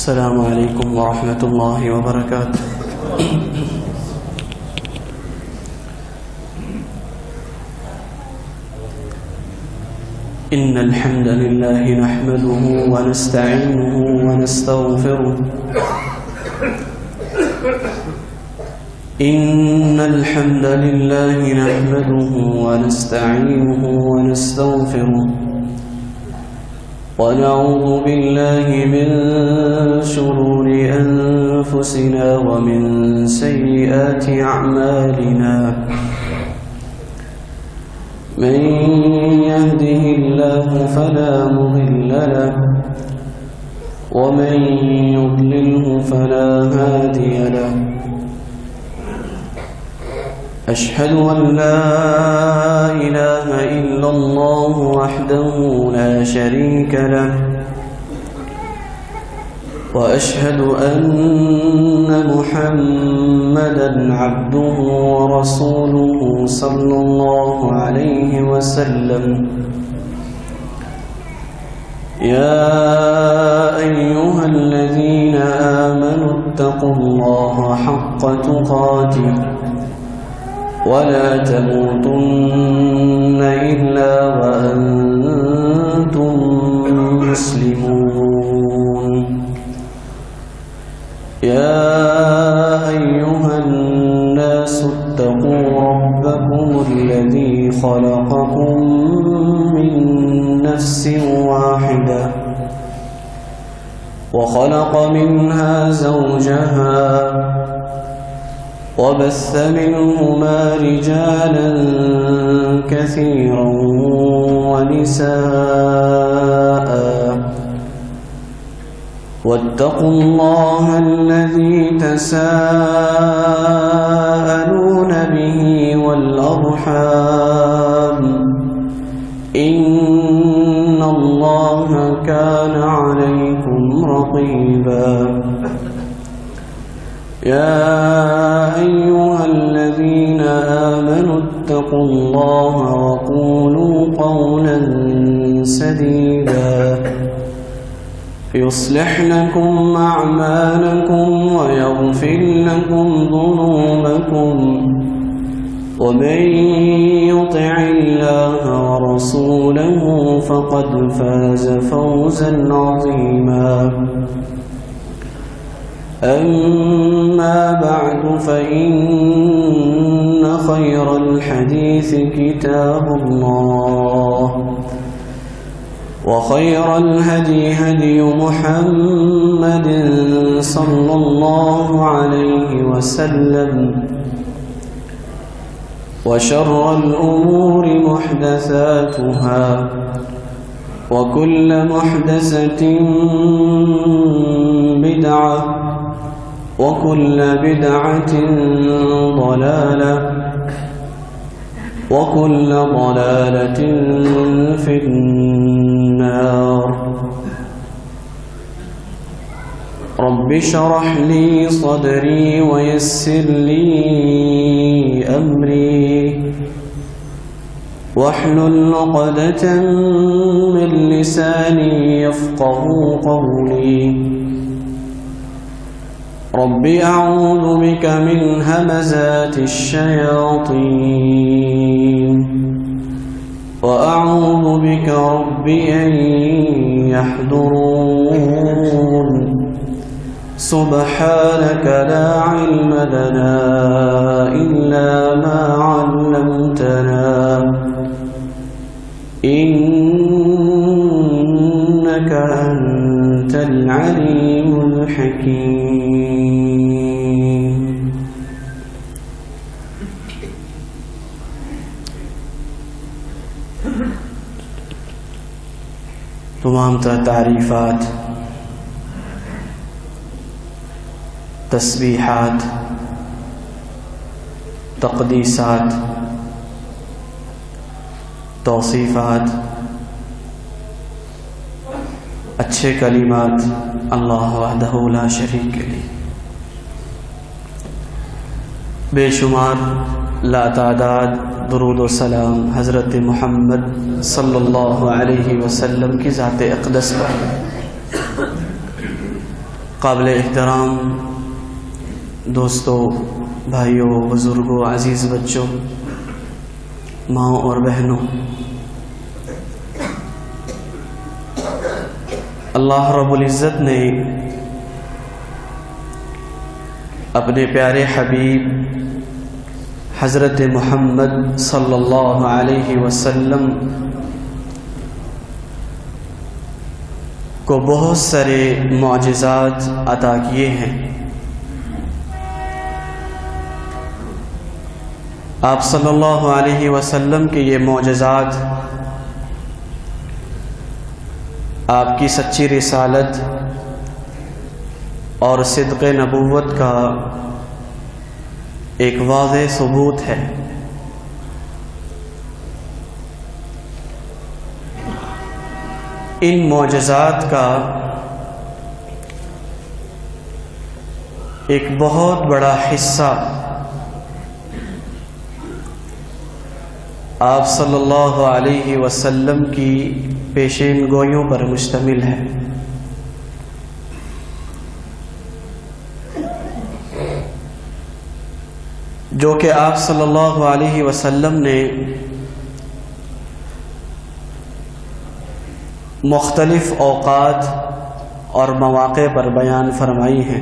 السلام علیکم ورحمۃ اللہ وبرکاتہ۔ إن الحمد لله نحمده ونستعينه ونستغفره إن الحمد لله نحمده ونستعينه ونستغفره ونعوذ بالله من شرور أنفسنا ومن سيئات أعمالنا من يهده الله فلا مضل له ومن يضلله فلا هادي له أشهد أن لا إله إلا الله وحده لا شريك له وأشهد أن محمدًا عبده ورسوله صلى الله عليه وسلم يا أيها الذين آمنوا اتقوا الله حق تقاته ولا تموتن إلا وأنتم مسلمون يا أيها الناس اتقوا ربكم الذي خلقكم من نفس واحدة وخلق منها زوجها وبث منهما رجالا كثيرا ونساء واتقوا الله الذي تساءلون به والأرحام إن الله كان عليكم رقيبا يا أيها الذين آمنوا اتقوا الله وقولوا قولا سديدا يصلح لكم أعمالكم ويغفر لكم ذنوبكم ومن يطع الله ورسوله فقد فاز فوزا عظيما أما بعد فإن خير الحديث كتاب الله وخير الهدي هدي محمد صلى الله عليه وسلم وشر الأمور محدثاتها وكل محدثة بدعة وكل بدعة ضلالة وكل ضلالة في النار رب اشرح لي صدري ويسر لي أمري واحلل عقدة من لساني يفقهوا قولي رب أعوذ بك من همزات الشياطين وأعوذ بك رب أن يحضرون سبحانك لا علم لنا إلا ما علمتنا إنك أنت العليم الحكيم۔ تمام تعریفات، تسبیحات، تقدیسات، توصیفات، اچھے کلمات اللہ وحدہ لا شریک له، بے شمار لا تعداد درود و سلام حضرت محمد صلی اللہ علیہ وسلم کی ذات اقدس پر۔ قابل احترام دوستوں، بھائیوں، بزرگوں، عزیز بچوں، ماؤں اور بہنوں، اللہ رب العزت نے اپنے پیارے حبیب حضرت محمد صلی اللہ علیہ وسلم کو بہت سارے معجزات عطا کیے ہیں۔ آپ صلی اللہ علیہ وسلم کے یہ معجزات آپ کی سچی رسالت اور صدق نبوت کا ایک واضح ثبوت ہے۔ ان معجزات کا ایک بہت بڑا حصہ آپ صلی اللہ علیہ وسلم کی پیشین گوئیوں پر مشتمل ہے۔ جو کہ آپ صلی اللہ علیہ وسلم نے مختلف اوقات اور مواقع پر بیان فرمائی ہیں۔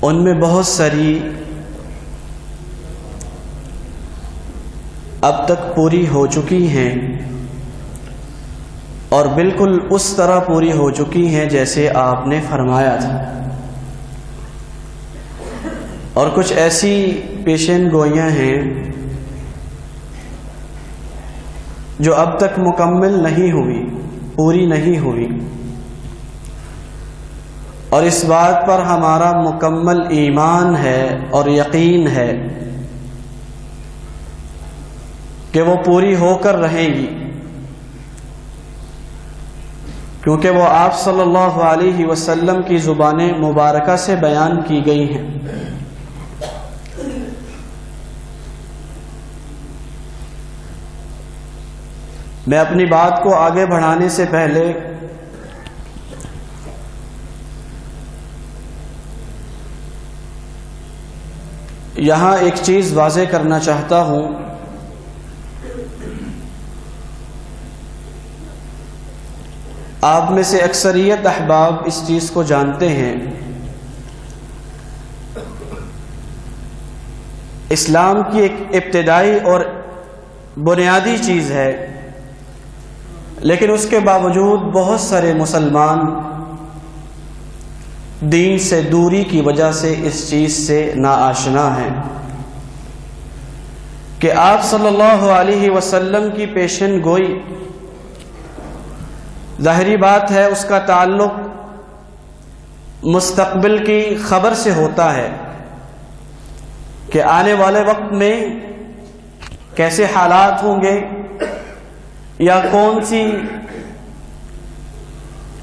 ان میں بہت ساری اب تک پوری ہو چکی ہیں اور بالکل اس طرح پوری ہو چکی ہیں جیسے آپ نے فرمایا تھا، اور کچھ ایسی پیشین گوئیاں ہیں جو اب تک مکمل نہیں ہوئی، پوری نہیں ہوئی، اور اس بات پر ہمارا مکمل ایمان ہے اور یقین ہے کہ وہ پوری ہو کر رہیں گی، کیونکہ وہ آپ صلی اللہ علیہ وسلم کی زبان مبارکہ سے بیان کی گئی ہیں۔ میں اپنی بات کو آگے بڑھانے سے پہلے یہاں ایک چیز واضح کرنا چاہتا ہوں۔ آپ میں سے اکثریت احباب اس چیز کو جانتے ہیں، اسلام کی ایک ابتدائی اور بنیادی چیز ہے، لیکن اس کے باوجود بہت سارے مسلمان دین سے دوری کی وجہ سے اس چیز سے ناآشنا ہیں کہ آپ صلی اللہ علیہ وسلم کی پیشن گوئی، ظاہری بات ہے اس کا تعلق مستقبل کی خبر سے ہوتا ہے کہ آنے والے وقت میں کیسے حالات ہوں گے، یا کون سی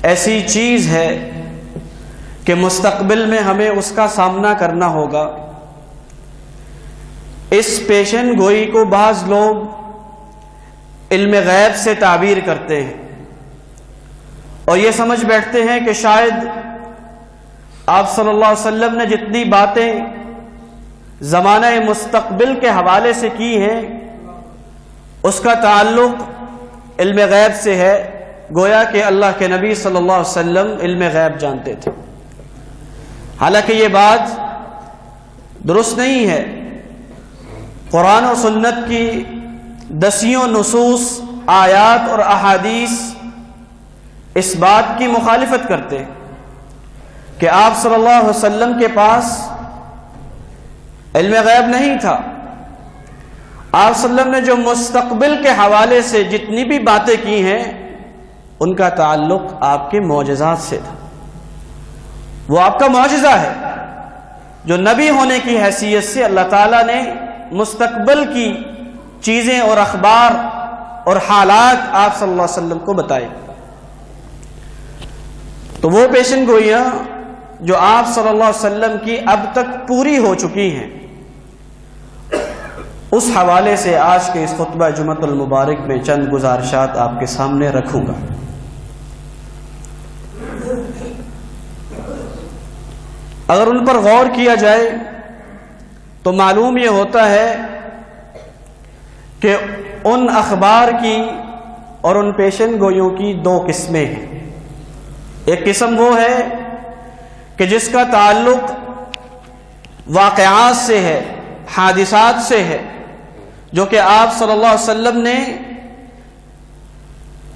ایسی چیز ہے کہ مستقبل میں ہمیں اس کا سامنا کرنا ہوگا۔ اس پیشن گوئی کو بعض لوگ علم غیب سے تعبیر کرتے ہیں اور یہ سمجھ بیٹھتے ہیں کہ شاید آپ صلی اللہ علیہ وسلم نے جتنی باتیں زمانہ مستقبل کے حوالے سے کی ہیں اس کا تعلق علم غیب سے ہے، گویا کہ اللہ کے نبی صلی اللہ علیہ وسلم علم غیب جانتے تھے۔ حالانکہ یہ بات درست نہیں ہے۔ قرآن و سنت کی دسیوں نصوص، آیات اور احادیث اس بات کی مخالفت کرتے کہ آپ صلی اللہ علیہ وسلم کے پاس علم غیب نہیں تھا۔ آپ صلی اللہ علیہ وسلم نے جو مستقبل کے حوالے سے جتنی بھی باتیں کی ہیں ان کا تعلق آپ کے معجزات سے تھا۔ وہ آپ کا معجزہ ہے جو نبی ہونے کی حیثیت سے اللہ تعالیٰ نے مستقبل کی چیزیں اور اخبار اور حالات آپ صلی اللہ علیہ وسلم کو بتائے۔ تو وہ پیشن گوئیاں جو آپ صلی اللہ علیہ وسلم کی اب تک پوری ہو چکی ہیں، اس حوالے سے آج کے اس خطبہ جمعۃ المبارک میں چند گزارشات آپ کے سامنے رکھوں گا۔ اگر ان پر غور کیا جائے تو معلوم یہ ہوتا ہے کہ ان اخبار کی اور ان پیشن گوئیوں کی دو قسمیں ہیں۔ ایک قسم وہ ہے کہ جس کا تعلق واقعات سے ہے، حادثات سے ہے، جو کہ آپ صلی اللہ علیہ وسلم نے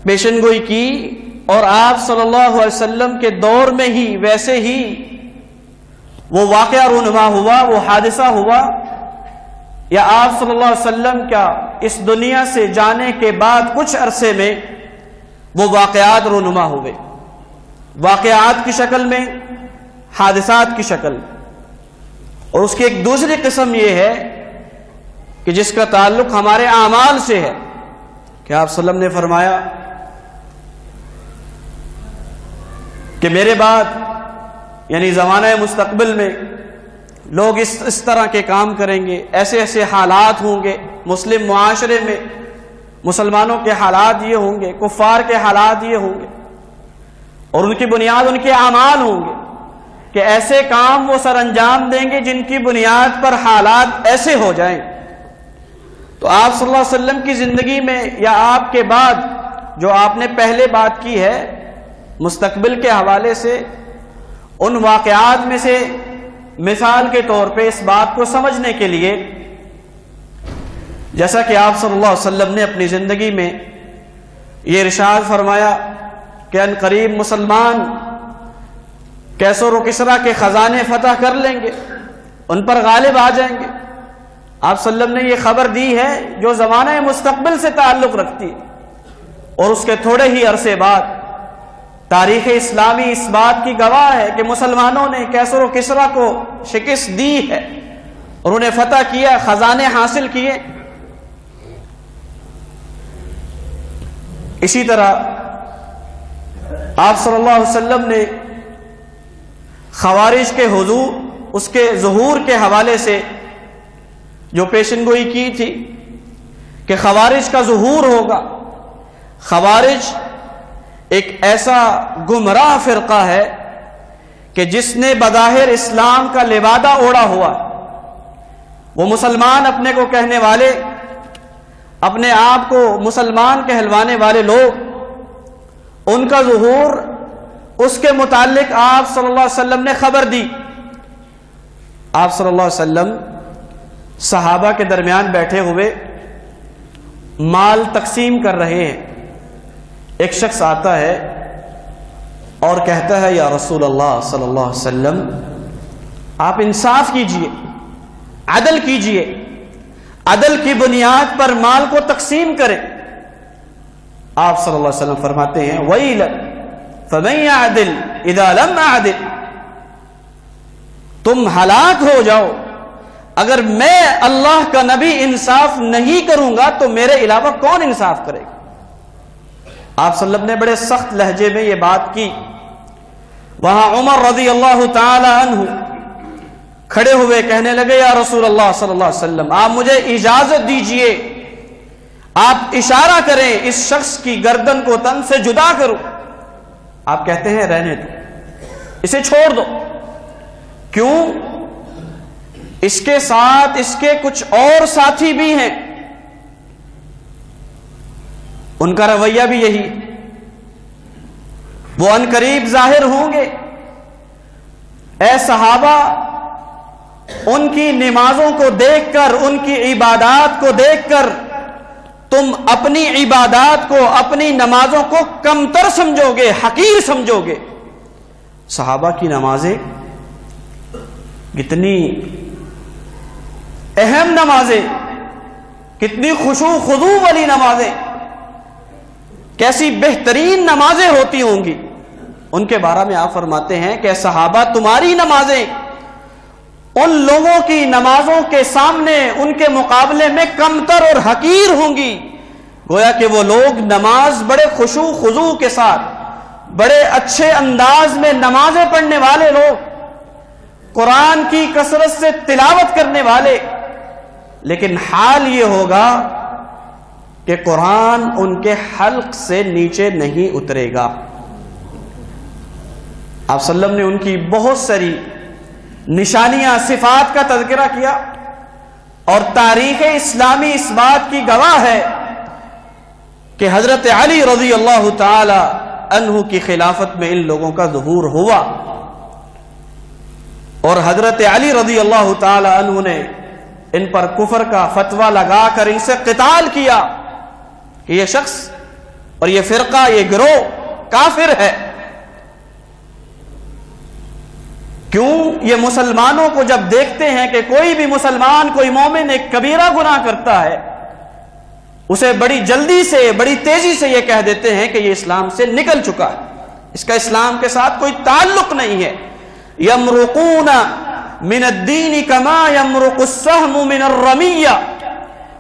پیشن گوئی کی اور آپ صلی اللہ علیہ وسلم کے دور میں ہی ویسے ہی وہ واقعہ رونما ہوا، وہ حادثہ ہوا، یا آپ صلی اللہ علیہ وسلم کا اس دنیا سے جانے کے بعد کچھ عرصے میں وہ واقعات رونما ہوئے، واقعات کی شکل میں، حادثات کی شکل۔ اور اس کی ایک دوسری قسم یہ ہے کہ جس کا تعلق ہمارے اعمال سے ہے کہ آپ صلی اللہ علیہ وسلم نے فرمایا کہ میرے بعد یعنی زمانہ مستقبل میں لوگ اس طرح کے کام کریں گے، ایسے ایسے حالات ہوں گے، مسلم معاشرے میں مسلمانوں کے حالات یہ ہوں گے، کفار کے حالات یہ ہوں گے، اور ان کی بنیاد ان کے اعمال ہوں گے کہ ایسے کام وہ سر انجام دیں گے جن کی بنیاد پر حالات ایسے ہو جائیں۔ تو آپ صلی اللہ علیہ وسلم کی زندگی میں یا آپ کے بعد جو آپ نے پہلے بات کی ہے مستقبل کے حوالے سے، ان واقعات میں سے مثال کے طور پہ اس بات کو سمجھنے کے لیے، جیسا کہ آپ صلی اللہ علیہ وسلم نے اپنی زندگی میں یہ ارشاد فرمایا کہ ان قریب مسلمان کیسر و کسرا کے خزانے فتح کر لیں گے، ان پر غالب آ جائیں گے۔ آپ صلی اللہ علیہ وسلم نے یہ خبر دی ہے جو زمانہ مستقبل سے تعلق رکھتی ہے، اور اس کے تھوڑے ہی عرصے بعد تاریخ اسلامی اس بات کی گواہ ہے کہ مسلمانوں نے کیسر و کسرا کو شکست دی ہے اور انہیں فتح کیا، خزانے حاصل کیے۔ اسی طرح آپ صلی اللہ علیہ وسلم نے خوارج کے اس کے ظہور کے حوالے سے جو پیشن گوئی کی تھی کہ خوارج کا ظہور ہوگا۔ خوارج ایک ایسا گمراہ فرقہ ہے کہ جس نے بظاہر اسلام کا لبادہ اوڑھا ہوا، وہ مسلمان اپنے کو کہنے والے، اپنے آپ کو مسلمان کہلوانے والے لوگ، ان کا ظہور اس کے متعلق آپ صلی اللہ علیہ وسلم نے خبر دی۔ آپ صلی اللہ علیہ وسلم صحابہ کے درمیان بیٹھے ہوئے مال تقسیم کر رہے ہیں۔ ایک شخص آتا ہے اور کہتا ہے یا رسول اللہ صلی اللہ علیہ وسلم آپ انصاف کیجئے، عدل کیجئے، عدل کی بنیاد پر مال کو تقسیم کریں۔ آپ صلی اللہ علیہ وسلم فرماتے ہیں وَيْلًا فَمَنْ يَعْدِلْ إِذَا لَمْ أَعْدِلْ، تم ہلاک ہو جاؤ اگر میں اللہ کا نبی انصاف نہیں کروں گا تو میرے علاوہ کون انصاف کرے گا۔ آپ صلی اللہ علیہ وسلم نے بڑے سخت لہجے میں یہ بات کی۔ وہاں عمر رضی اللہ تعالی عنہ کھڑے ہوئے کہنے لگے یا رسول اللہ صلی اللہ علیہ وسلم آپ مجھے اجازت دیجئے، آپ اشارہ کریں اس شخص کی گردن کو تن سے جدا کرو۔ آپ کہتے ہیں رہنے دو، اسے چھوڑ دو۔ کیوں؟ اس کے ساتھ اس کے کچھ اور ساتھی بھی ہیں، ان کا رویہ بھی یہی، وہ عنقریب ظاہر ہوں گے۔ اے صحابہ، ان کی نمازوں کو دیکھ کر، ان کی عبادات کو دیکھ کر تم اپنی عبادات کو، اپنی نمازوں کو کمتر سمجھو گے، حقیر سمجھو گے۔ صحابہ کی نمازیں کتنی اہم نمازیں، کتنی خشوع خضوع والی نمازیں، کیسی بہترین نمازیں ہوتی ہوں گی، ان کے بارے میں آپ فرماتے ہیں کہ صحابہ تمہاری نمازیں ان لوگوں کی نمازوں کے سامنے، ان کے مقابلے میں کمتر اور حقیر ہوں گی۔ گویا کہ وہ لوگ نماز بڑے خشوع خضوع کے ساتھ، بڑے اچھے انداز میں نمازیں پڑھنے والے لوگ، قرآن کی کثرت سے تلاوت کرنے والے، لیکن حال یہ ہوگا کہ قرآن ان کے حلق سے نیچے نہیں اترے گا۔ آپ صلی اللہ علیہ وسلم نے ان کی بہت ساری نشانیاں صفات کا تذکرہ کیا، اور تاریخ اسلامی اس بات کی گواہ ہے کہ حضرت علی رضی اللہ تعالی عنہ کی خلافت میں ان لوگوں کا ظہور ہوا، اور حضرت علی رضی اللہ تعالی عنہ نے ان پر کفر کا فتویٰ لگا کر ان سے قتال کیا کہ یہ شخص اور یہ فرقہ، یہ گروہ کافر ہے۔ کیوں؟ یہ مسلمانوں کو جب دیکھتے ہیں کہ کوئی بھی مسلمان، کوئی مومن ایک کبیرہ گناہ کرتا ہے، اسے بڑی جلدی سے، بڑی تیزی سے یہ کہہ دیتے ہیں کہ یہ اسلام سے نکل چکا ہے، اس کا اسلام کے ساتھ کوئی تعلق نہیں ہے۔ یمرقون من الدین کما یمرق السہم من الرمیہ،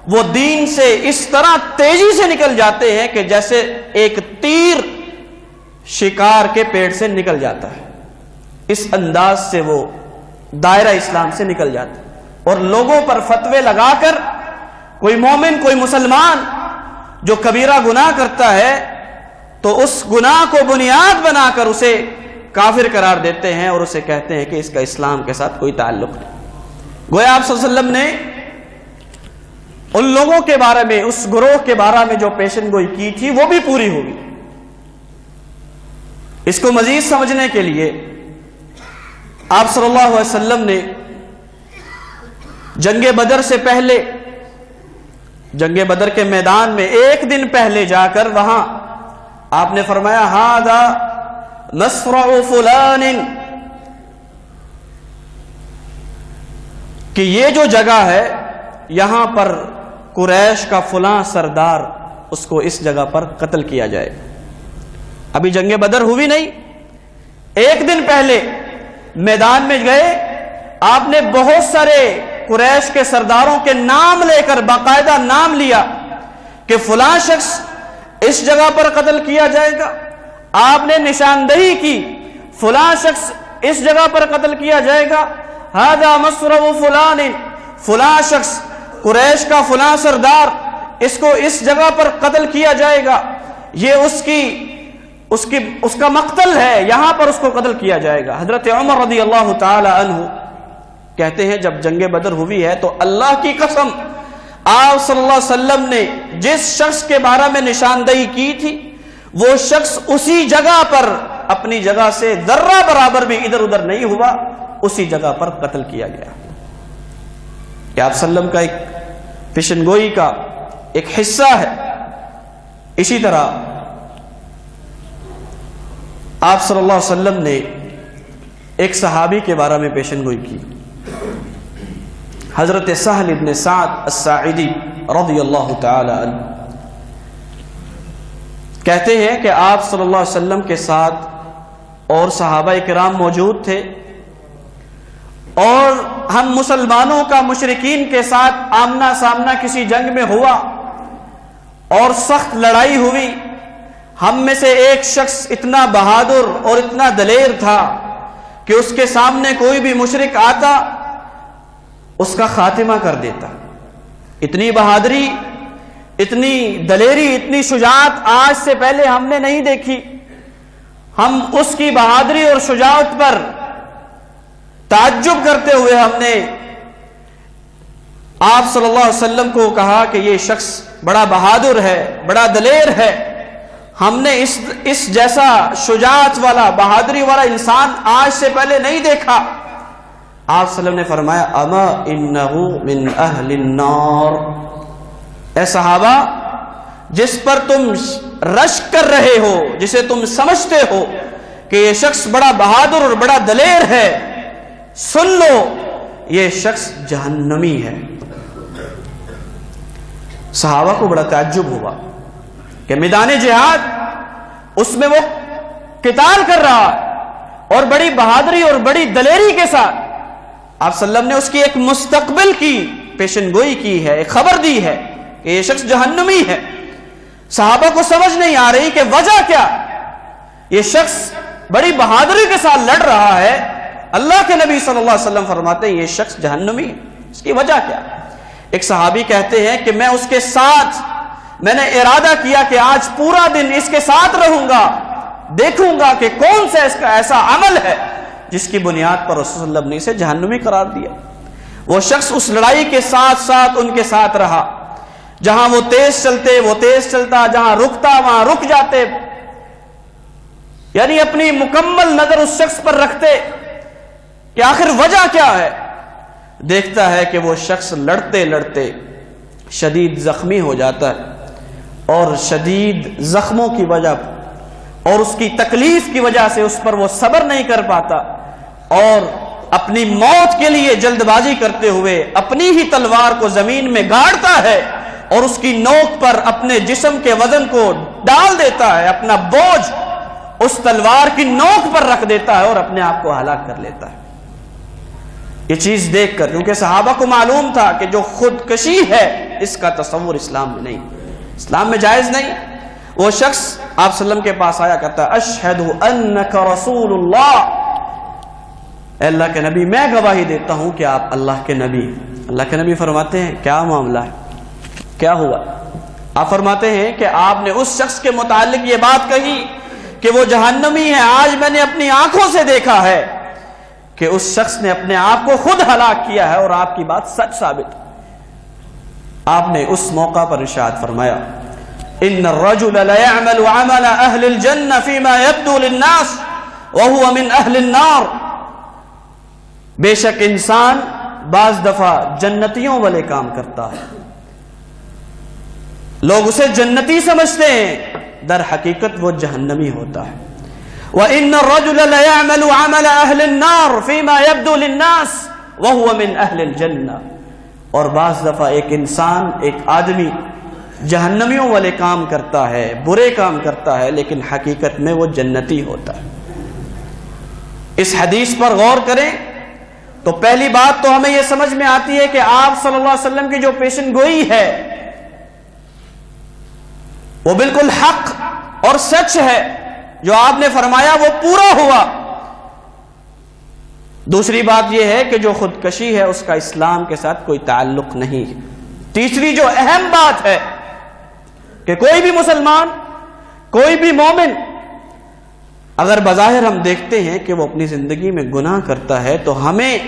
وہ دین سے اس طرح تیزی سے نکل جاتے ہیں کہ جیسے ایک تیر شکار کے پیڑ سے نکل جاتا ہے، اس انداز سے وہ دائرہ اسلام سے نکل جاتا ہے۔ اور لوگوں پر فتوے لگا کر کوئی مومن، کوئی مسلمان جو کبیرہ گناہ کرتا ہے تو اس گناہ کو بنیاد بنا کر اسے کافر قرار دیتے ہیں اور اسے کہتے ہیں کہ اس کا اسلام کے ساتھ کوئی تعلق نہیں۔ گویا آپ صلی اللہ علیہ وسلم نے ان لوگوں کے بارے میں، اس گروہ کے بارے میں جو پیشن گوئی کی تھی وہ بھی پوری ہوگی۔ اس کو مزید سمجھنے کے لیے آپ صلی اللہ علیہ وسلم نے جنگ بدر سے پہلے، جنگ بدر کے میدان میں ایک دن پہلے جا کر وہاں آپ نے فرمایا ھذا مصرع فلان، کہ یہ جو جگہ ہے یہاں پر قریش کا فلاں سردار، اس کو اس جگہ پر قتل کیا جائے۔ ابھی جنگ بدر ہوئی نہیں، ایک دن پہلے میدان میں گئے، آپ نے بہت سارے قریش کے سرداروں کے نام لے کر باقاعدہ نام لیا کہ فلاں شخص اس جگہ پر قتل کیا جائے گا۔ آپ نے نشاندہی کی، فلاں شخص اس جگہ پر قتل کیا جائے گا، ھذا مصرع فلان، فلاں شخص قریش کا فلاں سردار، اس کو اس جگہ پر قتل کیا جائے گا، یہ اس کا مقتل ہے، یہاں پر اس کو قتل کیا جائے گا۔ حضرت عمر رضی اللہ تعالی عنہ کہتے ہیں جب جنگ بدر ہوئی ہے تو اللہ کی قسم آپ صلی اللہ علیہ وسلم نے جس شخص کے بارے میں نشاندہی کی تھی وہ شخص اسی جگہ پر اپنی جگہ سے ذرہ برابر بھی ادھر ادھر نہیں ہوا، اسی جگہ پر قتل کیا گیا۔ کہ آپ صلی اللہ علیہ وسلم کا ایک پیشن گوئی کا ایک حصہ ہے۔ اسی طرح آپ صلی اللہ علیہ وسلم نے ایک صحابی کے بارے میں پیشن گوئی کی، حضرت سہل ابن سعد الساعدی رضی اللہ تعالی عنہ۔ کہتے ہیں کہ آپ صلی اللہ علیہ وسلم کے ساتھ اور صحابہ کرام موجود تھے، اور ہم مسلمانوں کا مشرکین کے ساتھ آمنا سامنا کسی جنگ میں ہوا اور سخت لڑائی ہوئی۔ ہم میں سے ایک شخص اتنا بہادر اور اتنا دلیر تھا کہ اس کے سامنے کوئی بھی مشرک آتا اس کا خاتمہ کر دیتا۔ اتنی بہادری، اتنی دلیری، اتنی شجاعت آج سے پہلے ہم نے نہیں دیکھی۔ ہم اس کی بہادری اور شجاعت پر تعجب کرتے ہوئے ہم نے آپ صلی اللہ علیہ وسلم کو کہا کہ یہ شخص بڑا بہادر ہے، بڑا دلیر ہے، ہم نے اس جیسا شجاعت والا، بہادری والا انسان آج سے پہلے نہیں دیکھا۔ آپ صلی اللہ علیہ وسلم نے فرمایا اما انہو من اہل النار، اے صحابہ جس پر تم رشک کر رہے ہو، جسے تم سمجھتے ہو کہ یہ شخص بڑا بہادر اور بڑا دلیر ہے، سن لو یہ شخص جہنمی ہے۔ صحابہ کو بڑا تعجب ہوا کہ میدان جہاد اس میں وہ قتال کر رہا ہے اور بڑی بہادری اور بڑی دلیری کے ساتھ آپ صلی اللہ علیہ وسلم نے اس کی ایک مستقبل کی پیشن گوئی کی ہے، ایک خبر دی ہے کہ یہ شخص جہنمی ہے۔ صحابہ کو سمجھ نہیں آ رہی کہ وجہ کیا، یہ شخص بڑی بہادری کے ساتھ لڑ رہا ہے، اللہ کے نبی صلی اللہ علیہ وسلم فرماتے ہیں یہ شخص جہنمی ہے، اس کی وجہ کیا؟ ایک صحابی کہتے ہیں کہ میں اس کے ساتھ، میں نے ارادہ کیا کہ آج پورا دن اس کے ساتھ رہوں گا، دیکھوں گا کہ کون سا اس کا ایسا عمل ہے جس کی بنیاد پر رسول صلی اللہ علیہ وسلم نے اسے جہنمی قرار دیا۔ وہ شخص اس لڑائی کے ساتھ ساتھ ان کے ساتھ رہا، جہاں وہ تیز چلتے وہ تیز چلتا، جہاں رکتا وہاں رک جاتے، یعنی اپنی مکمل نظر اس شخص پر رکھتے کہ آخر وجہ کیا ہے۔ دیکھتا ہے کہ وہ شخص لڑتے لڑتے شدید زخمی ہو جاتا ہے، اور شدید زخموں کی وجہ اور اس کی تکلیف کی وجہ سے اس پر وہ صبر نہیں کر پاتا، اور اپنی موت کے لیے جلد بازی کرتے ہوئے اپنی ہی تلوار کو زمین میں گاڑتا ہے، اور اس کی نوک پر اپنے جسم کے وزن کو ڈال دیتا ہے، اپنا بوجھ اس تلوار کی نوک پر رکھ دیتا ہے اور اپنے آپ کو ہلاک کر لیتا ہے۔ یہ چیز دیکھ کر، کیونکہ صحابہ کو معلوم تھا کہ جو خودکشی ہے اس کا تصور اسلام میں نہیں، اسلام میں جائز نہیں، وہ شخص آپ صلی اللہ علیہ وسلم کے پاس آیا کرتا ہے، اشہد انک رسول اللہ، اے اللہ کے نبی میں گواہی دیتا ہوں کہ آپ اللہ کے نبی ہیں۔ اللہ کے نبی فرماتے ہیں کیا معاملہ ہے، کیا ہوا؟ آپ فرماتے ہیں کہ آپ نے اس شخص کے متعلق یہ بات کہی کہ وہ جہنمی ہے، آج میں نے اپنی آنکھوں سے دیکھا ہے کہ اس شخص نے اپنے آپ کو خود ہلاک کیا ہے، اور آپ کی بات سچ ثابت۔ آپ نے اس موقع پر ارشاد فرمایا، ان الرجل ليعمل عمل اهل الجنة فيما يبدو للناس وهو من اهل النار، بے شک انسان بعض دفعہ جنتیوں والے کام کرتا ہے، لوگ اسے جنتی سمجھتے ہیں، در حقیقت وہ جہنمی ہوتا ہے۔ وَإِنَّ الرَّجُلَ لَيَعْمَلُ عَمَلَ أَهْلِ النَّارِ فِيمَا يَبْدُو لِلنَّاسِ وَهُوَ مِنْ أَهْلِ الْجَنَّةِ، اور بعض دفعہ ایک انسان، ایک آدمی جہنمیوں والے کام کرتا ہے، برے کام کرتا ہے، لیکن حقیقت میں وہ جنتی ہوتا ہے۔ اس حدیث پر غور کریں تو پہلی بات تو ہمیں یہ سمجھ میں آتی ہے کہ آپ صلی اللہ علیہ وسلم کی جو پیشن گوئی ہے وہ بالکل حق اور سچ ہے، جو آپ نے فرمایا وہ پورا ہوا۔ دوسری بات یہ ہے کہ جو خودکشی ہے اس کا اسلام کے ساتھ کوئی تعلق نہیں ہے۔ تیسری جو اہم بات ہے کہ کوئی بھی مسلمان، کوئی بھی مومن، اگر بظاہر ہم دیکھتے ہیں کہ وہ اپنی زندگی میں گناہ کرتا ہے تو ہمیں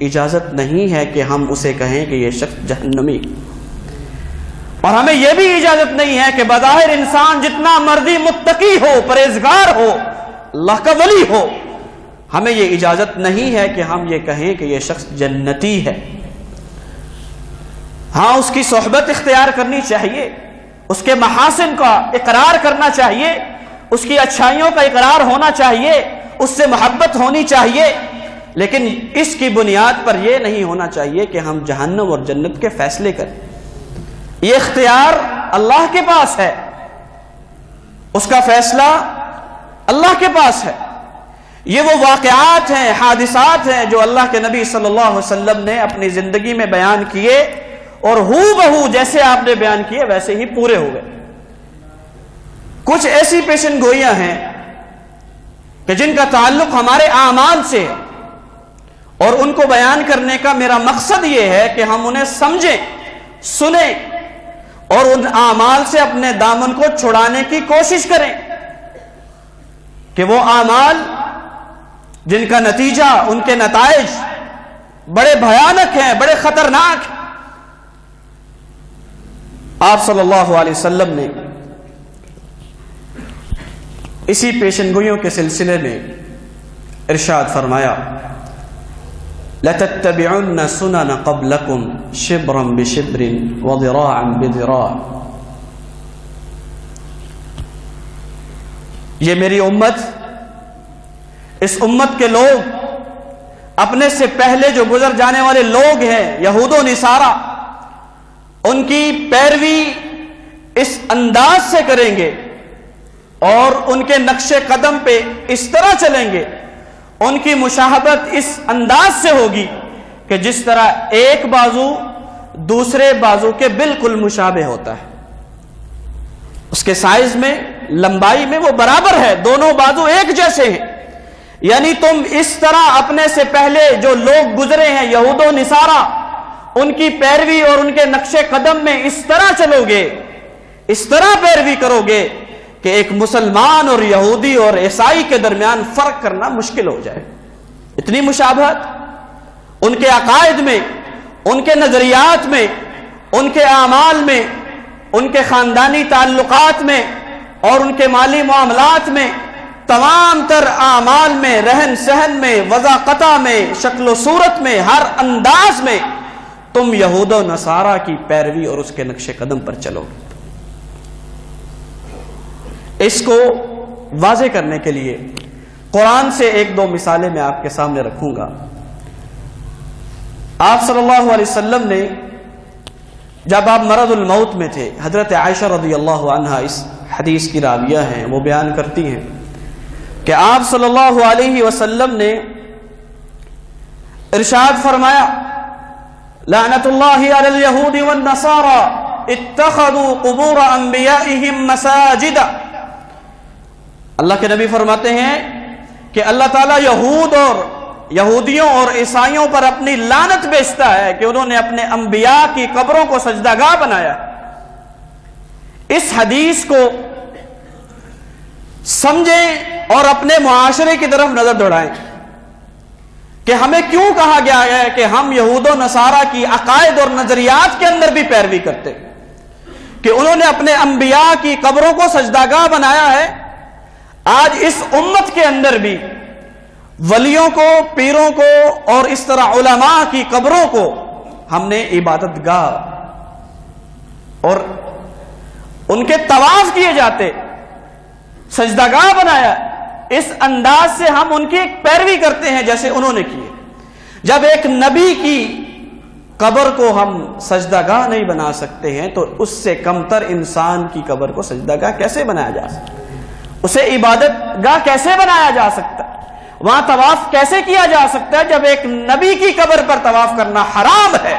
اجازت نہیں ہے کہ ہم اسے کہیں کہ یہ شخص جہنمی، اور ہمیں یہ بھی اجازت نہیں ہے کہ بظاہر انسان جتنا مرضی متقی ہو، پرہیزگار ہو، اللہ کا ولی ہو، ہمیں یہ اجازت نہیں ہے کہ ہم یہ کہیں کہ یہ شخص جنتی ہے۔ ہاں، اس کی صحبت اختیار کرنی چاہیے، اس کے محاسن کا اقرار کرنا چاہیے، اس کی اچھائیوں کا اقرار ہونا چاہیے، اس سے محبت ہونی چاہیے، لیکن اس کی بنیاد پر یہ نہیں ہونا چاہیے کہ ہم جہنم اور جنت کے فیصلے کریں۔ یہ اختیار اللہ کے پاس ہے، اس کا فیصلہ اللہ کے پاس ہے۔ یہ وہ واقعات ہیں، حادثات ہیں جو اللہ کے نبی صلی اللہ علیہ وسلم نے اپنی زندگی میں بیان کیے، اور ہو بہو جیسے آپ نے بیان کیے ویسے ہی پورے ہو گئے۔ کچھ ایسی پیشن گوئیاں ہیں کہ جن کا تعلق ہمارے اعمال سے ہے، اور ان کو بیان کرنے کا میرا مقصد یہ ہے کہ ہم انہیں سمجھیں، سنیں، اور ان اعمال سے اپنے دامن کو چھڑانے کی کوشش کریں کہ وہ اعمال جن کا نتیجہ، ان کے نتائج بڑے بھیانک ہیں، بڑے خطرناک ہیں۔ آپ صلی اللہ علیہ وسلم نے اسی پیشن گوئیوں کے سلسلے میں ارشاد فرمایا، لَتَتَّبِعُنَّ سُنَنَ قَبْلَكُمْ شِبْرًا بِشِبْرٍ وَذِرَاعًا بِذِرَاعٍ، یہ میری امت، اس امت کے لوگ اپنے سے پہلے جو گزر جانے والے لوگ ہیں، یہود و نصارہ، ان کی پیروی اس انداز سے کریں گے اور ان کے نقش قدم پہ اس طرح چلیں گے، ان کی مشاہبت اس انداز سے ہوگی کہ جس طرح ایک بازو دوسرے بازو کے بالکل مشابہ ہوتا ہے، اس کے سائز میں، لمبائی میں وہ برابر ہے، دونوں بازو ایک جیسے ہیں۔ یعنی تم اس طرح اپنے سے پہلے جو لوگ گزرے ہیں، یہود و نصارہ، ان کی پیروی اور ان کے نقش قدم میں اس طرح چلو گے، اس طرح پیروی کرو گے کہ ایک مسلمان اور یہودی اور عیسائی کے درمیان فرق کرنا مشکل ہو جائے۔ اتنی مشابہت ان کے عقائد میں، ان کے نظریات میں، ان کے اعمال میں، ان کے خاندانی تعلقات میں اور ان کے مالی معاملات میں، تمام تر اعمال میں، رہن سہن میں، وضاقتہ میں، شکل و صورت میں، ہر انداز میں تم یہود و نصارہ کی پیروی اور اس کے نقش قدم پر چلو۔ اس کو واضح کرنے کے لیے قرآن سے ایک دو مثالیں میں آپ کے سامنے رکھوں گا۔ آپ صلی اللہ علیہ وسلم نے جب آپ مرض الموت میں تھے، حضرت عائشہ رضی اللہ عنہا اس حدیث کی راویہ ہیں، وہ بیان کرتی ہیں کہ آپ صلی اللہ علیہ وسلم نے ارشاد فرمایا لعنت اللہ علی الیہود والنصارى اتخذوا قبور انبیائہم مساجد۔ اللہ کے نبی فرماتے ہیں کہ اللہ تعالیٰ یہودیوں اور عیسائیوں پر اپنی لعنت بیچتا ہے کہ انہوں نے اپنے انبیاء کی قبروں کو سجدہ گاہ بنایا۔ اس حدیث کو سمجھیں اور اپنے معاشرے کی طرف نظر دوڑائیں کہ ہمیں کیوں کہا گیا ہے کہ ہم یہود و نصارہ کی عقائد اور نظریات کے اندر بھی پیروی کرتے، کہ انہوں نے اپنے انبیاء کی قبروں کو سجدہ گاہ بنایا ہے۔ آج اس امت کے اندر بھی ولیوں کو، پیروں کو اور اس طرح علماء کی قبروں کو ہم نے عبادت گاہ اور ان کے طواف کیے جاتے سجدہ گاہ بنایا۔ اس انداز سے ہم ان کی ایک پیروی کرتے ہیں جیسے انہوں نے کیے۔ جب ایک نبی کی قبر کو ہم سجدہ گاہ نہیں بنا سکتے ہیں تو اس سے کمتر انسان کی قبر کو سجدہ گاہ کیسے بنایا جا سکتا ہے؟ اسے عبادت گاہ کیسے بنایا جا سکتا ہے؟ وہاں طواف کیسے کیا جا سکتا ہے جب ایک نبی کی قبر پر طواف کرنا حرام ہے؟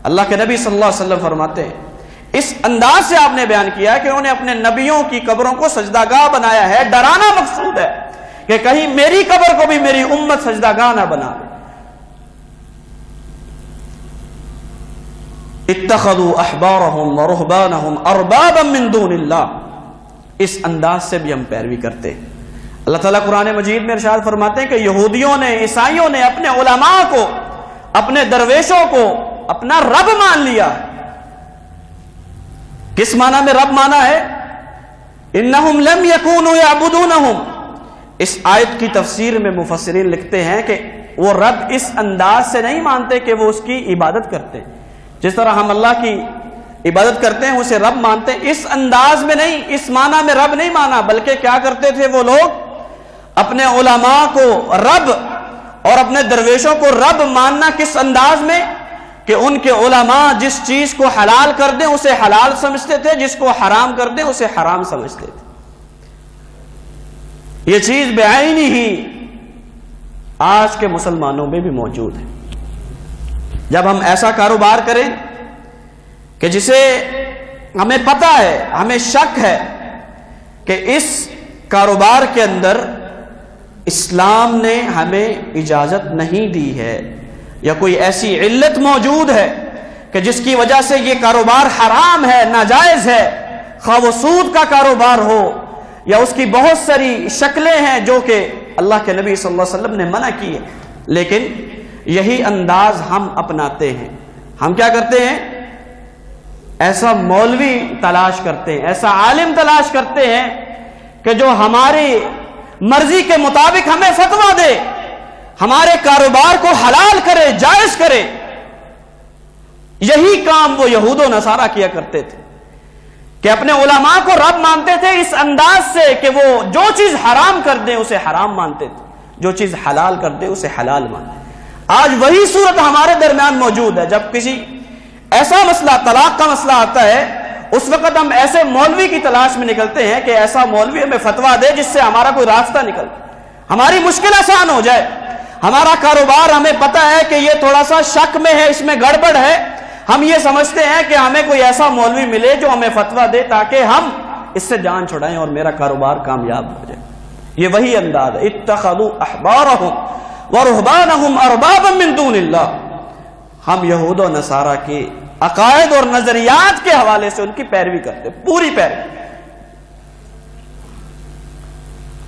اللہ کے نبی صلی اللہ علیہ وسلم فرماتے ہیں، اس انداز سے آپ نے بیان کیا ہے کہ انہوں نے اپنے نبیوں کی قبروں کو سجدہ گاہ بنایا ہے۔ ڈرانا مقصود ہے کہ کہیں میری قبر کو بھی میری امت سجدہ گاہ نہ بنا لے۔ اتخذوا احبارهم ورهبانهم اربابا من دون اللہ، اس انداز سے بھی ہم پیروی کرتے ہیں۔ اللہ تعالیٰ قرآن مجید میں ارشاد فرماتے ہیں کہ یہودیوں نے، عیسائیوں نے اپنے علماء کو، اپنے درویشوں کو اپنا رب مان لیا۔ کس معنی میں رب مانا ہے؟ انہم لم یکونوا یعبدونہم۔ اس آیت کی تفسیر میں مفسرین لکھتے ہیں کہ وہ رب اس انداز سے نہیں مانتے کہ وہ اس کی عبادت کرتے ہیں، جس طرح ہم اللہ کی عبادت کرتے ہیں اسے رب مانتے ہیں، اس انداز میں نہیں، اس معنی میں رب نہیں مانا، بلکہ کیا کرتے تھے وہ لوگ؟ اپنے علماء کو رب اور اپنے درویشوں کو رب ماننا کس انداز میں؟ کہ ان کے علماء جس چیز کو حلال کر دیں اسے حلال سمجھتے تھے، جس کو حرام کر دیں اسے حرام سمجھتے تھے۔ یہ چیز بعینی ہی آج کے مسلمانوں میں بھی موجود ہے۔ جب ہم ایسا کاروبار کریں کہ جسے ہمیں پتہ ہے، ہمیں شک ہے کہ اس کاروبار کے اندر اسلام نے ہمیں اجازت نہیں دی ہے، یا کوئی ایسی علت موجود ہے کہ جس کی وجہ سے یہ کاروبار حرام ہے، ناجائز ہے، خواہ وہ سود کا کاروبار ہو یا اس کی بہت ساری شکلیں ہیں جو کہ اللہ کے نبی صلی اللہ علیہ وسلم نے منع کی ہے، لیکن یہی انداز ہم اپناتے ہیں۔ ہم کیا کرتے ہیں؟ ایسا مولوی تلاش کرتے ہیں، ایسا عالم تلاش کرتے ہیں کہ جو ہماری مرضی کے مطابق ہمیں فتویٰ دے، ہمارے کاروبار کو حلال کرے، جائز کرے۔ یہی کام وہ یہود و نصارہ کیا کرتے تھے کہ اپنے علماء کو رب مانتے تھے اس انداز سے کہ وہ جو چیز حرام کر دیں اسے حرام مانتے تھے، جو چیز حلال کر دیں اسے حلال مانتے۔ آج وہی صورت ہمارے درمیان موجود ہے۔ جب کسی ایسا مسئلہ، طلاق کا مسئلہ آتا ہے، اس وقت ہم ایسے مولوی کی تلاش میں نکلتے ہیں کہ ایسا مولوی ہمیں فتویٰ دے جس سے ہمارا کوئی راستہ نکل، ہماری مشکل آسان ہو جائے۔ ہمارا کاروبار ہمیں پتہ ہے کہ یہ تھوڑا سا شک میں ہے، اس میں گڑبڑ ہے، ہم یہ سمجھتے ہیں کہ ہمیں کوئی ایسا مولوی ملے جو ہمیں فتویٰ دے تاکہ ہم اس سے جان چھڑائیں اور میرا کاروبار کامیاب ہو جائے۔ یہ وہی انداز ہے، اتخذوا احبارهم ورهبانهم اربابا من دون اللہ۔ ہم یہود و نصارہ کے عقائد اور نظریات کے حوالے سے ان کی پیروی کرتے، پوری پیروی۔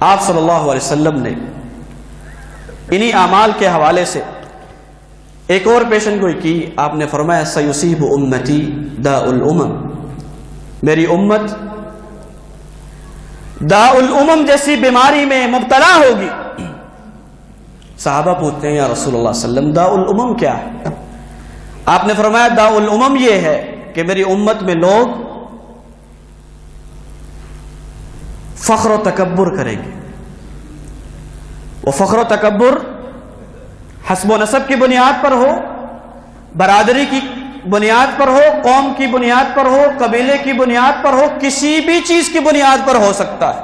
آپ صلی اللہ علیہ وسلم نے انہی اعمال کے حوالے سے ایک اور پیشن گوئی کی. آپ نے فرمایا سیصیب امتی داء الامم، میری امت داء الامم جیسی بیماری میں مبتلا ہوگی. صحابہ پوچھتے ہیں یا رسول اللہ صلی اللہ علیہ وسلم داء الامم کیا ہے؟ آپ نے فرمایا داء الامم یہ ہے کہ میری امت میں لوگ فخر و تکبر کریں گے. وہ فخر و تکبر حسب و نسب کی بنیاد پر ہو، برادری کی بنیاد پر ہو، قوم کی بنیاد پر ہو، قبیلے کی بنیاد پر ہو، کسی بھی چیز کی بنیاد پر ہو سکتا ہے.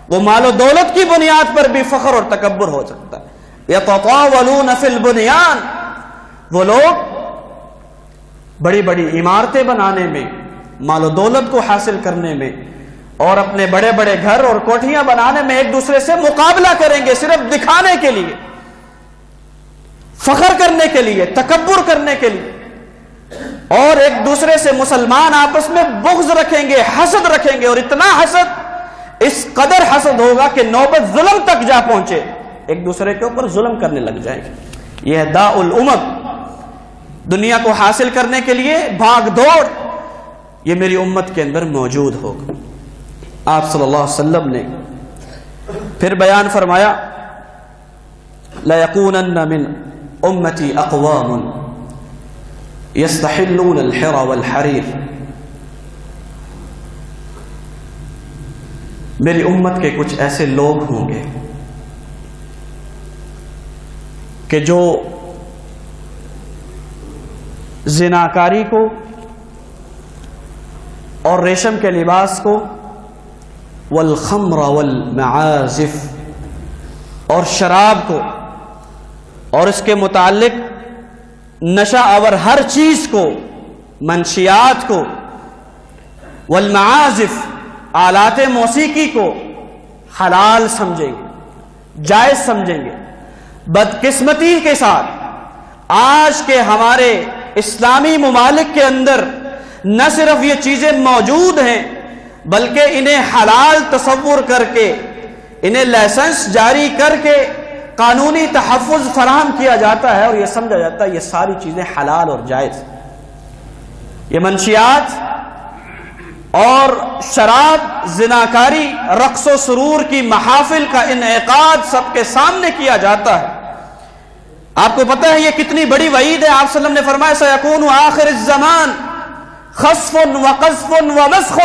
وہ مال و دولت کی بنیاد پر بھی فخر اور تکبر ہو سکتا ہے. یتطاولون فی البنیان، وہ لوگ بڑی بڑی عمارتیں بنانے میں، مال و دولت کو حاصل کرنے میں اور اپنے بڑے بڑے گھر اور کوٹھیاں بنانے میں ایک دوسرے سے مقابلہ کریں گے، صرف دکھانے کے لیے، فخر کرنے کے لیے، تکبر کرنے کے لیے. اور ایک دوسرے سے مسلمان آپس میں بغض رکھیں گے، حسد رکھیں گے، اور اتنا حسد، اس قدر حسد ہوگا کہ نوبت ظلم تک جا پہنچے، ایک دوسرے کے اوپر ظلم کرنے لگ جائیں گے. یہ ہے داء الامم. دنیا کو حاصل کرنے کے لیے بھاگ دوڑ، یہ میری امت کے اندر موجود ہوگا. آپ صلی اللہ علیہ وسلم نے پھر بیان فرمایا لَيَكُونَنَّ مِنْ أُمَّتِي أَقْوَامٌ يَسْتَحِلُّونَ الْحِرَ وَالْحَرِيرَ. میری امت کے کچھ ایسے لوگ ہوں گے کہ جو زناکاری کو اور ریشم کے لباس کو، والخمر والمعازف، اور شراب کو اور اس کے متعلق نشہ آور ہر چیز کو، منشیات کو، والمعازف، آلات موسیقی کو حلال سمجھیں گے، جائز سمجھیں گے. بدقسمتی کے ساتھ آج کے ہمارے اسلامی ممالک کے اندر نہ صرف یہ چیزیں موجود ہیں بلکہ انہیں حلال تصور کر کے، انہیں لائسنس جاری کر کے قانونی تحفظ فراہم کیا جاتا ہے اور یہ سمجھا جاتا ہے یہ ساری چیزیں حلال اور جائز. یہ منشیات اور شراب، زناکاری، رقص و سرور کی محافل کا انعقاد سب کے سامنے کیا جاتا ہے. آپ کو پتہ ہے یہ کتنی بڑی وعید ہے. آپ صلی اللہ علیہ وسلم نے فرمایا سیکون آخر الزمان خسف وقذف ومسخ.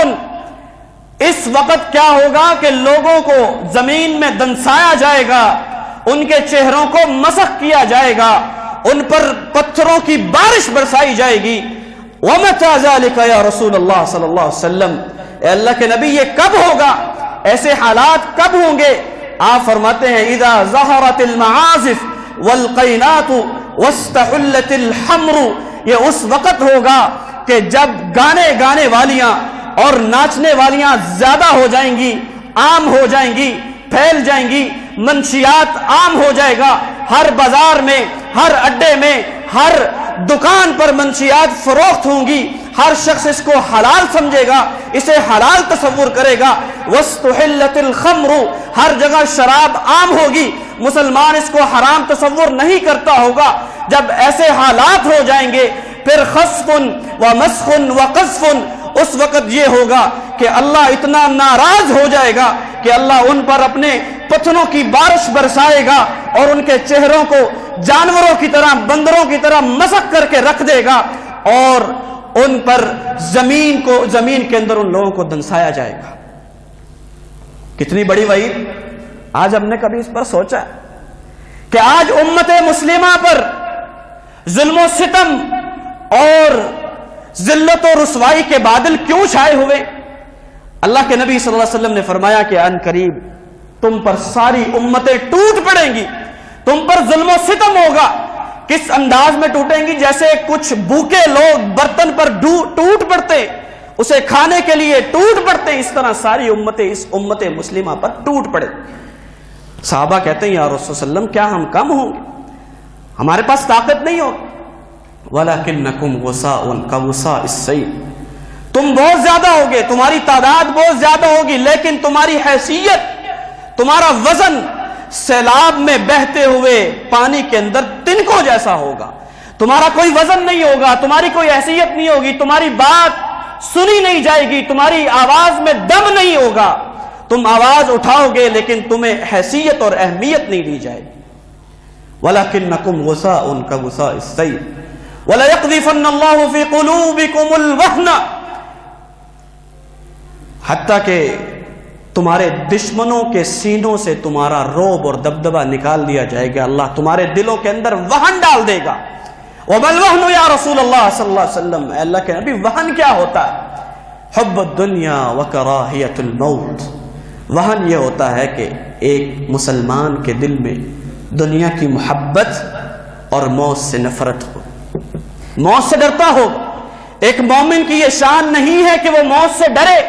اس وقت کیا ہوگا کہ لوگوں کو زمین میں دنسایا جائے گا، ان کے چہروں کو مسخ کیا جائے گا، ان پر پتھروں کی بارش برسائی جائے گی. وَمَتَى ذَلِكَ يَا رسول اللہ صلی اللہ علیہ وسلم، اے اللہ کے نبی یہ کب ہوگا؟ ایسے حالات کب ہوں گے؟ آپ فرماتے ہیں اِذَا ظَهَرَتِ الْمَعَازِفُ وَالْقَيْنَاتُ وَاسْتَحُلَّتِ الْحَمْرُ. یہ اس وقت ہوگا کہ جب گانے والیاں اور ناچنے والیاں زیادہ ہو جائیں گی، عام ہو جائیں گی، پھیل جائیں گی، منشیات عام ہو جائے گا. ہر بازار میں، ہر اڈے میں، ہر دکان پر منشیات فروخت ہوں گی. ہر شخص اس کو حلال سمجھے گا، اسے حلال تصور کرے گا. وَاسْتُحِلَّتِ الْخَمْرُ، ہر جگہ شراب عام ہوگی، مسلمان اس کو حرام تصور نہیں کرتا ہوگا. جب ایسے حالات ہو جائیں گے پھر خسف ومسخ وقذف، اس وقت یہ ہوگا کہ اللہ اتنا ناراض ہو جائے گا کہ اللہ ان پر اپنے پتھروں کی بارش برسائے گا اور ان کے چہروں کو جانوروں کی طرح، بندروں کی طرح مسخ کر کے رکھ دے گا اور ان پر زمین کے اندر ان لوگوں کو دنسایا جائے گا. کتنی بڑی وعید. آج ہم نے کبھی اس پر سوچا کہ آج امت مسلمہ پر ظلم و ستم اور ذلت و رسوائی کے بادل کیوں چھائے ہوئے؟ اللہ کے نبی صلی اللہ علیہ وسلم نے فرمایا کہ ان قریب تم پر ساری امتیں ٹوٹ پڑیں گی، تم پر ظلم و ستم ہوگا. کس انداز میں ٹوٹیں گی؟ جیسے کچھ بھوکے لوگ برتن پر ٹوٹ پڑتے، اسے کھانے کے لیے ٹوٹ پڑتے ہیں، اس طرح ساری امتیں اس امت مسلمہ پر ٹوٹ پڑے. صحابہ کہتے ہیں یا رسول اللہ علیہ وسلم کیا ہم کم ہوں گے؟ ہمارے پاس طاقت نہیں ہوگی. وَلَكِنَّكُمْ غُثَاءٌ كَغُثَاءِ السَّيْلِ، تم بہت زیادہ ہوگے، تمہاری تعداد بہت زیادہ ہوگی، لیکن تمہاری حیثیت، تمہارا وزن سیلاب میں بہتے ہوئے پانی کے اندر تنکوں جیسا ہوگا. تمہارا کوئی وزن نہیں ہوگا, تمہاری کوئی حیثیت نہیں ہوگی, تمہاری بات سنی نہیں جائے گی, تمہاری آواز میں دم نہیں ہوگا. تم آواز اٹھاؤ گے لیکن تمہیں حیثیت اور اہمیت نہیں دی جائے گی. وَلَكِنَّكُمْ غُثَاءٌ كَغُثَاءِ السَّيْلِ وَلَيَقْذِفَنَّ اللَّهُ فِي قُلُوبِكُمُ الْوَهْنَ. حتیٰ کہ تمہارے دشمنوں کے سینوں سے تمہارا رعب اور دبدبہ نکال دیا جائے گا. اللہ تمہارے دلوں کے اندر وہن ڈال دے گا. وَمَا الْوَهْنُ يَا رسول اللہ صلی اللہ علیہ وسلم, اے اللہ کے نبی وہن کیا ہوتا ہے؟ حب الدنیا وکراہیت الموت. وہن یہ ہوتا ہے کہ ایک مسلمان کے دل میں دنیا کی محبت اور موت سے نفرت ہو, موت سے ڈرتا ہو. ایک مومن کی یہ شان نہیں ہے کہ وہ موت سے ڈرے,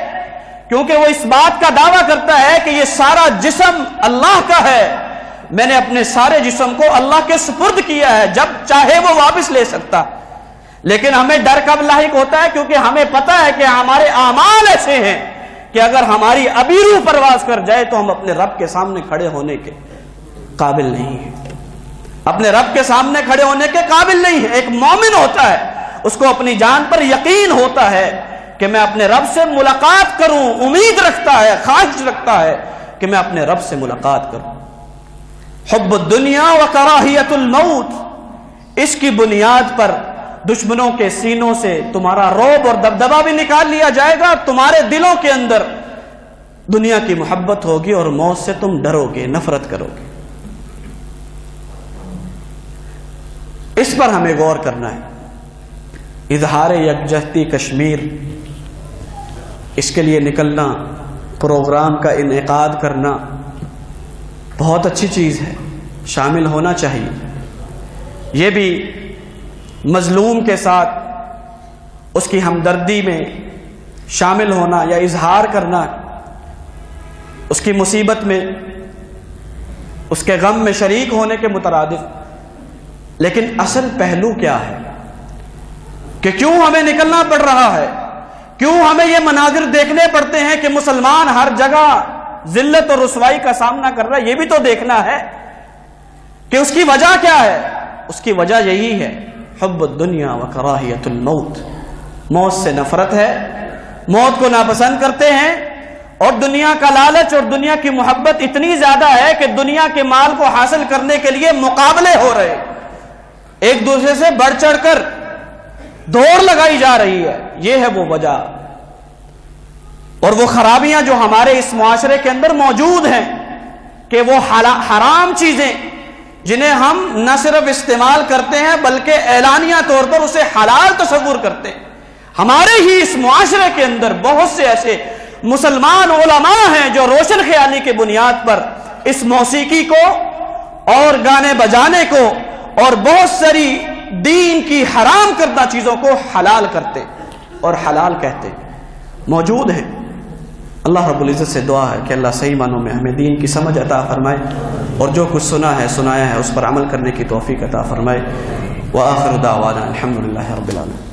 کیونکہ وہ اس بات کا دعویٰ کرتا ہے کہ یہ سارا جسم اللہ کا ہے, میں نے اپنے سارے جسم کو اللہ کے سپرد کیا ہے, جب چاہے وہ واپس لے سکتا. لیکن ہمیں ڈر کب لاحق ہوتا ہے؟ کیونکہ ہمیں پتا ہے کہ ہمارے اعمال ایسے ہیں کہ اگر ہماری ابھی روح پرواز کر جائے تو ہم اپنے رب کے سامنے کھڑے ہونے کے قابل نہیں ہیں, اپنے رب کے سامنے کھڑے ہونے کے قابل نہیں ہیں. ایک مومن ہوتا ہے, اس کو اپنی جان پر یقین ہوتا ہے کہ میں اپنے رب سے ملاقات کروں, امید رکھتا ہے, خواہش رکھتا ہے کہ میں اپنے رب سے ملاقات کروں. حب الدنیا وکراہیت الموت, اس کی بنیاد پر دشمنوں کے سینوں سے تمہارا رعب اور دبدبہ بھی نکال لیا جائے گا. تمہارے دلوں کے اندر دنیا کی محبت ہوگی اور موت سے تم ڈرو گے, نفرت کرو گے. اس پر ہمیں غور کرنا ہے. اظہار یکجہتی کشمیر, اس کے لیے نکلنا, پروگرام کا انعقاد کرنا بہت اچھی چیز ہے, شامل ہونا چاہیے. یہ بھی مظلوم کے ساتھ اس کی ہمدردی میں شامل ہونا یا اظہار کرنا, اس کی مصیبت میں, اس کے غم میں شریک ہونے کے مترادف. لیکن اصل پہلو کیا ہے کہ کیوں ہمیں نکلنا پڑ رہا ہے, کیوں ہمیں یہ مناظر دیکھنے پڑتے ہیں کہ مسلمان ہر جگہ ذلت اور رسوائی کا سامنا کر رہا ہے؟ یہ بھی تو دیکھنا ہے کہ اس کی وجہ کیا ہے. اس کی وجہ یہی ہے, حب الدنیا وکراہیت الموت, موت سے نفرت ہے, موت کو ناپسند کرتے ہیں, اور دنیا کا لالچ اور دنیا کی محبت اتنی زیادہ ہے کہ دنیا کے مال کو حاصل کرنے کے لیے مقابلے ہو رہے, ایک دوسرے سے بڑھ چڑھ کر دوڑ لگائی جا رہی ہے. یہ ہے وہ وجہ اور وہ خرابیاں جو ہمارے اس معاشرے کے اندر موجود ہیں کہ وہ حرام چیزیں جنہیں ہم نہ صرف استعمال کرتے ہیں بلکہ اعلانیہ طور پر اسے حلال تصور کرتے ہیں. ہمارے ہی اس معاشرے کے اندر بہت سے ایسے مسلمان علماء ہیں جو روشن خیالی کے بنیاد پر اس موسیقی کو اور گانے بجانے کو اور بہت ساری دین کی حرام کردہ چیزوں کو حلال کرتے اور حلال کہتے موجود ہیں. اللہ رب العزت سے دعا ہے کہ اللہ صحیح معنوں میں ہمیں دین کی سمجھ عطا فرمائے اور جو کچھ سنا ہے سنایا ہے اس پر عمل کرنے کی توفیق عطا فرمائے. وآخر دعوانا الحمدللہ رب العالمین.